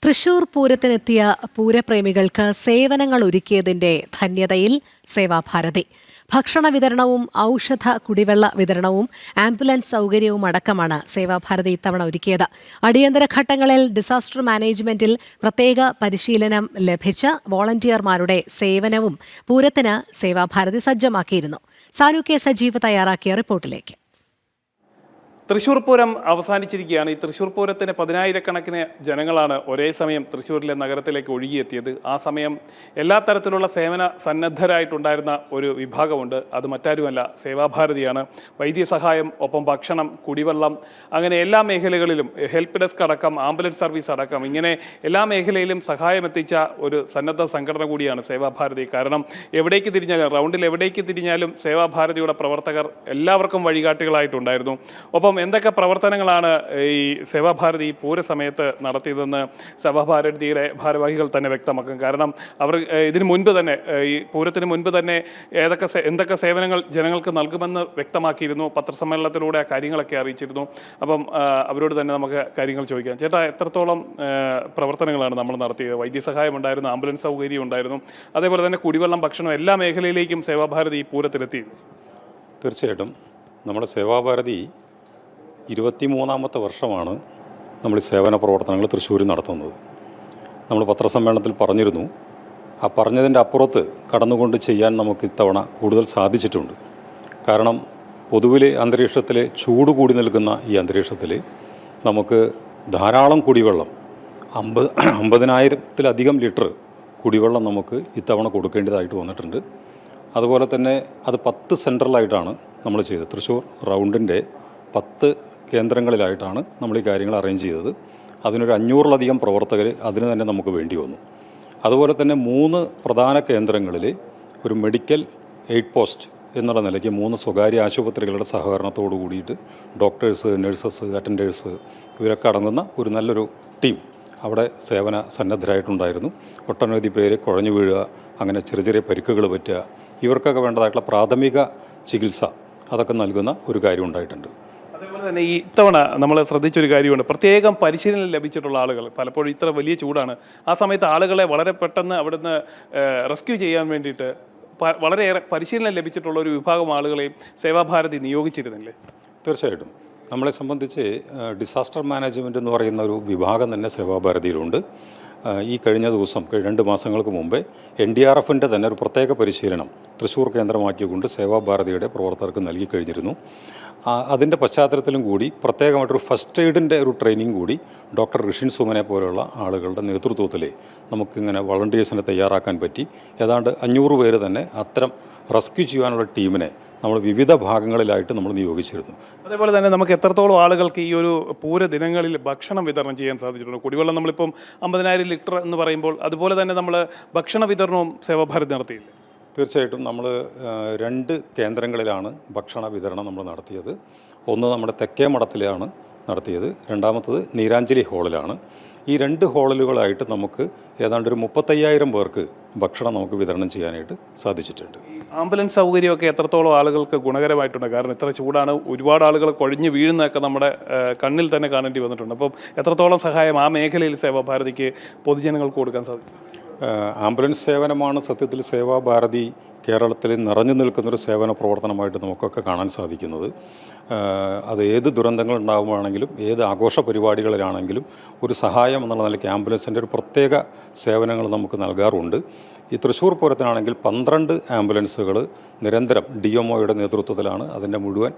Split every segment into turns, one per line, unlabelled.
തൃശൂർ പൂരത്തിനെത്തിയ പൂരപ്രേമികൾക്ക് സേവനങ്ങൾ ഒരുക്കിയതിന്റെ ധന്യതയിൽ സേവാഭാരതി. ഭക്ഷണ വിതരണവും ഔഷധ കുടിവെള്ള വിതരണവും ആംബുലൻസ് സൗകര്യവും അടക്കമാണ് സേവാഭാരതി ഇത്തവണ ഒരുക്കിയത്. അടിയന്തര ഘട്ടങ്ങളിൽ ഡിസാസ്റ്റർ മാനേജ്മെന്റിൽ പ്രത്യേക പരിശീലനം ലഭിച്ച വോളണ്ടിയർമാരുടെ സേവനവും പൂരത്തിന് സേവാഭാരതി സജ്ജമാക്കിയിരുന്നു. സാനു കെ സജീവ് തയ്യാറാക്കിയ റിപ്പോർട്ടിലേക്ക്.
തൃശ്ശൂർ പൂരം അവസാനിച്ചിരിക്കുകയാണ്. ഈ തൃശ്ശൂർ പൂരത്തിന് 10,000-കണക്കിന് ജനങ്ങളാണ് ഒരേ സമയം തൃശ്ശൂരിലെ നഗരത്തിലേക്ക് ഒഴുകിയെത്തിയത്. ആ സമയം എല്ലാ തരത്തിലുള്ള സേവന സന്നദ്ധരായിട്ടുണ്ടായിരുന്ന ഒരു വിഭാഗമുണ്ട്. അത് മറ്റാരുമല്ല, സേവാഭാരതിയാണ്. വൈദ്യസഹായം, ഒപ്പം ഭക്ഷണം, കുടിവെള്ളം, അങ്ങനെ എല്ലാ മേഖലകളിലും, ഹെൽപ്പ് ഡെസ്ക് അടക്കം, ആംബുലൻസ് സർവീസ് അടക്കം, ഇങ്ങനെ എല്ലാ മേഖലയിലും സഹായം എത്തിച്ച ഒരു സന്നദ്ധ സംഘടന കൂടിയാണ് സേവാഭാരതി. കാരണം എവിടേക്ക് തിരിഞ്ഞാലും, റൗണ്ടിൽ എവിടേക്ക് തിരിഞ്ഞാലും സേവാഭാരതിയുടെ പ്രവർത്തകർ എല്ലാവർക്കും വഴികാട്ടികളായിട്ടുണ്ടായിരുന്നു. ഒപ്പം എന്തൊക്കെ പ്രവർത്തനങ്ങളാണ് ഈ സേവാഭാരതി പൂരസമയത്ത് നടത്തിയതെന്ന് സേവാഭാരതിയുടെ ഭാരവാഹികൾ തന്നെ വ്യക്തമാക്കും. കാരണം അവർ ഇതിനു മുൻപ് തന്നെ, ഈ പൂരത്തിന് മുൻപ് തന്നെ എന്തൊക്കെ സേവനങ്ങൾ ജനങ്ങൾക്ക് നൽകുമെന്ന് വ്യക്തമാക്കിയിരുന്നു. പത്രസമ്മേളനത്തിലൂടെ ആ കാര്യങ്ങളൊക്കെ അറിയിച്ചിരുന്നു. അപ്പം അവരോട് തന്നെ നമുക്ക് കാര്യങ്ങൾ ചോദിക്കാം. ചേട്ടാ, എത്രത്തോളം പ്രവർത്തനങ്ങളാണ് നമ്മൾ നടത്തിയത്? വൈദ്യസഹായം ഉണ്ടായിരുന്നു, ആംബുലൻസ് സൗകര്യം ഉണ്ടായിരുന്നു, അതേപോലെ തന്നെ കുടിവെള്ളം, ഭക്ഷണം, എല്ലാ മേഖലയിലേക്കും സേവാഭാരതി ഈ പൂരത്തിലെത്തി.
തീർച്ചയായിട്ടും നമ്മുടെ സേവാഭാരതി 23ാമത്തെ വർഷമാണ് നമ്മൾ ഈ സേവന പ്രവർത്തനങ്ങൾ തൃശ്ശൂരിൽ നടത്തുന്നത്. നമ്മൾ പത്രസമ്മേളനത്തിൽ പറഞ്ഞിരുന്നു. ആ പറഞ്ഞതിൻ്റെ അപ്പുറത്ത് കടന്നുകൊണ്ട് ചെയ്യാൻ നമുക്ക് ഇത്തവണ കൂടുതൽ സാധിച്ചിട്ടുണ്ട്. കാരണം പൊതുവിലെ അന്തരീക്ഷത്തിലെ ചൂട് കൂടി നിൽക്കുന്ന ഈ അന്തരീക്ഷത്തിൽ നമുക്ക് ധാരാളം കുടിവെള്ളം, 50,000-ത്തിലധികം ലിറ്റർ കുടിവെള്ളം നമുക്ക് ഇത്തവണ കൊടുക്കേണ്ടതായിട്ട് വന്നിട്ടുണ്ട്. അതുപോലെ തന്നെ അത് 10 സെൻട്രലായിട്ടാണ് നമ്മൾ ചെയ്തത്. തൃശ്ശൂർ റൗണ്ടിൻ്റെ 10 കേന്ദ്രങ്ങളിലായിട്ടാണ് നമ്മൾ ഈ കാര്യങ്ങൾ അറേഞ്ച് ചെയ്തത്. അതിനൊരു 500-ലധികം പ്രവർത്തകർ അതിന് തന്നെ നമുക്ക് വേണ്ടി വന്നു. അതുപോലെ തന്നെ 3 പ്രധാന കേന്ദ്രങ്ങളിൽ ഒരു മെഡിക്കൽ എയ്ഡ് പോസ്റ്റ് എന്നുള്ള നിലയ്ക്ക് 3 സ്വകാര്യ ആശുപത്രികളുടെ സഹകരണത്തോടു കൂടിയിട്ട് ഡോക്ടേഴ്സ്, നഴ്സസ്, അറ്റൻഡേഴ്സ് ഇവരൊക്കെ അടങ്ങുന്ന ഒരു നല്ലൊരു ടീം അവിടെ സേവന സന്നദ്ധരായിട്ടുണ്ടായിരുന്നു. ഒട്ടനവധി പേര് കുഴഞ്ഞു വീഴുക, അങ്ങനെ ചെറിയ ചെറിയ പരിക്കുകൾ പറ്റുക, ഇവർക്കൊക്കെ വേണ്ടതായിട്ടുള്ള പ്രാഥമിക ചികിത്സ അതൊക്കെ നൽകുന്ന ഒരു കാര്യം ഉണ്ടായിട്ടുണ്ട്.
അതേപോലെ തന്നെ ഈ ഇത്തവണ നമ്മൾ ശ്രദ്ധിച്ചൊരു കാര്യമുണ്ട്. പ്രത്യേകം പരിശീലനം ലഭിച്ചിട്ടുള്ള ആളുകൾ, പലപ്പോഴും ഇത്ര വലിയ ചൂടാണ്, ആ സമയത്ത് ആളുകളെ വളരെ പെട്ടെന്ന് അവിടുന്ന് റെസ്ക്യൂ ചെയ്യാൻ വേണ്ടിയിട്ട് വളരെയേറെ പരിശീലനം ലഭിച്ചിട്ടുള്ള ഒരു വിഭാഗം ആളുകളെയും സേവാഭാരതി നിയോഗിച്ചിരുന്നില്ലേ?
തീർച്ചയായിട്ടും നമ്മളെ സംബന്ധിച്ച് ഡിസാസ്റ്റർ മാനേജ്മെൻറ്റ് എന്ന് പറയുന്ന ഒരു വിഭാഗം തന്നെ സേവാഭാരതിയിലുണ്ട്. ഈ കഴിഞ്ഞ ദിവസം 2 മാസങ്ങൾക്ക് മുമ്പേ NDRFൻ്റെ തന്നെ ഒരു പ്രത്യേക പരിശീലനം തൃശ്ശൂർ കേന്ദ്രമാക്കിക്കൊണ്ട് സേവാഭാരതിയുടെ പ്രവർത്തകർക്ക് നൽകി കഴിഞ്ഞിരുന്നു. അതിൻ്റെ പശ്ചാത്തലത്തിലും കൂടി പ്രത്യേകമായിട്ടൊരു ഫസ്റ്റ് എയ്ഡിൻ്റെ ഒരു ട്രെയിനിങ് കൂടി ഡോക്ടർ ഋഷിൻ സുമനെ പോലെയുള്ള ആളുകളുടെ നേതൃത്വത്തിൽ നമുക്കിങ്ങനെ വളണ്ടിയേഴ്സിനെ തയ്യാറാക്കാൻ പറ്റി. ഏതാണ്ട് 500 പേര് തന്നെ അത്തരം റെസ്ക്യൂ ചെയ്യാനുള്ള ടീമിനെ നമ്മൾ വിവിധ ഭാഗങ്ങളിലായിട്ട് നമ്മൾ നിയോഗിച്ചിരുന്നു.
അതേപോലെ തന്നെ നമുക്ക് എത്രത്തോളം ആളുകൾക്ക് ഈ ഒരു പൂര ദിനങ്ങളിൽ ഭക്ഷണം വിതരണം ചെയ്യാൻ സാധിച്ചിട്ടുണ്ട്? കുടിവെള്ളം നമ്മളിപ്പം 50,000 ലിറ്റർ എന്ന് പറയുമ്പോൾ അതുപോലെ തന്നെ നമ്മൾ ഭക്ഷണ വിതരണവും സേവാഭാരതി നടത്തിയില്ലേ?
തീർച്ചയായിട്ടും നമ്മൾ 2 കേന്ദ്രങ്ങളിലാണ് ഭക്ഷണ വിതരണം നമ്മൾ നടത്തിയത്. ഒന്ന് നമ്മുടെ തെക്കേ മഠത്തിലാണ് നടത്തിയത്, രണ്ടാമത്തത് നീരാഞ്ജലി ഹാളിലാണ്. ഈ 2 ഹാളുകളായിട്ട് നമുക്ക് ഏതാണ്ട് ഒരു 35,000 പേർക്ക് ഭക്ഷണം നമുക്ക് വിതരണം ചെയ്യാനായിട്ട് സാധിച്ചിട്ടുണ്ട്.
ആംബുലൻസ് സൗകര്യമൊക്കെ എത്രത്തോളം ആളുകൾക്ക് ഗുണകരമായിട്ടുണ്ട്? കാരണം ഇത്ര ചൂടാണ്, ഒരുപാട് ആളുകൾ കുഴഞ്ഞു വീഴുന്നതൊക്കെ നമ്മുടെ കണ്ണിൽ തന്നെ കാണേണ്ടി വന്നിട്ടുണ്ട്. അപ്പം എത്രത്തോളം സഹായം ആ മേഖലയിൽ സേവാഭാരതിക്ക് പൊതുജനങ്ങൾക്ക് കൊടുക്കാൻ സാധിക്കും?
ആംബുലൻസ് സേവനമാണ് സത്യത്തിൽ സേവാഭാരതി കേരളത്തിൽ നിറഞ്ഞു നിൽക്കുന്നൊരു സേവന പ്രവർത്തനമായിട്ട് നമുക്കൊക്കെ കാണാൻ സാധിക്കുന്നത്. അത് ഏത് ദുരന്തങ്ങൾ ഉണ്ടാകുമ്പോഴാണെങ്കിലും, ഏത് ആഘോഷ പരിപാടികളിലാണെങ്കിലും ഒരു സഹായം എന്നുള്ള നിലയ്ക്ക് ആംബുലൻസിൻ്റെ ഒരു പ്രത്യേക സേവനങ്ങൾ നമുക്ക് നൽകാറുണ്ട്. ഈ തൃശ്ശൂർ പൂരത്തിനാണെങ്കിൽ 12 ആംബുലൻസുകൾ നിരന്തരം DMOയുടെ നേതൃത്വത്തിലാണ് അതിൻ്റെ മുഴുവൻ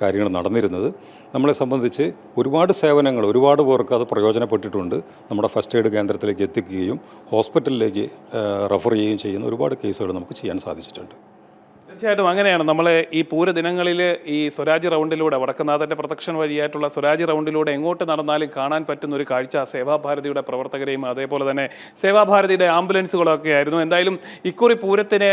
കാര്യങ്ങൾ നടന്നിരുന്നത്. നമ്മളെ സംബന്ധിച്ച് ഒരുപാട് സേവനങ്ങൾ, ഒരുപാട് പേർക്ക് അത് പ്രയോജനപ്പെട്ടിട്ടുണ്ട്. നമ്മുടെ ഫസ്റ്റ് എയ്ഡ് കേന്ദ്രത്തിലേക്ക് എത്തിക്കുകയും ഹോസ്പിറ്റലിലേക്ക് റെഫർ ചെയ്യുകയും ചെയ്യുന്ന ഒരുപാട് കേസുകൾ നമുക്ക് ചെയ്യാൻ സാധിച്ചിട്ടുണ്ട്.
തീർച്ചയായിട്ടും അങ്ങനെയാണ്. നമ്മൾ ഈ പൂരദിനങ്ങളിൽ ഈ സ്വരാജ് റൗണ്ടിലൂടെ, വടക്കുന്നാഥൻ്റെ പ്രദക്ഷിണ വഴിയായിട്ടുള്ള സ്വരാജ് റൗണ്ടിലൂടെ എങ്ങോട്ട് നടന്നാലും കാണാൻ പറ്റുന്ന ഒരു കാഴ്ച സേവാഭാരതിയുടെ പ്രവർത്തകരെയും അതേപോലെ തന്നെ സേവാഭാരതിയുടെ ആംബുലൻസുകളൊക്കെ ആയിരുന്നു. എന്തായാലും ഇക്കുറി പൂരത്തിന്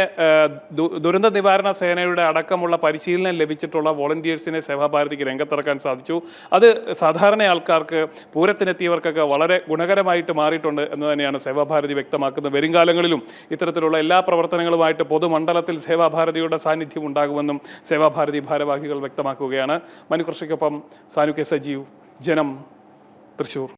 ദുരന്ത നിവാരണ സേനയുടെ അടക്കമുള്ള പരിശീലനം ലഭിച്ചിട്ടുള്ള വോളണ്ടിയേഴ്സിനെ സേവാഭാരതിക്ക് രംഗത്തിറക്കാൻ സാധിച്ചു. അത് സാധാരണ ആൾക്കാർക്ക്, പൂരത്തിനെത്തിയവർക്കൊക്കെ വളരെ ഗുണകരമായിട്ട് മാറിയിട്ടുണ്ട് എന്ന് തന്നെയാണ് സേവാഭാരതി വ്യക്തമാക്കുന്നത്. വരും കാലങ്ങളിലും ഇത്തരത്തിലുള്ള എല്ലാ പ്രവർത്തനങ്ങളുമായിട്ട് പൊതുമണ്ഡലത്തിൽ സേവാഭാരതിയുടെ സാന്നിധ്യം ഉണ്ടാകുമെന്നും സേവാഭാരതി ഭാരവാഹികൾ വ്യക്തമാക്കുകയാണ്. മനുകൃഷിക്കൊപ്പം സാനു കെ സജീവ്, ജനം, തൃശ്ശൂർ.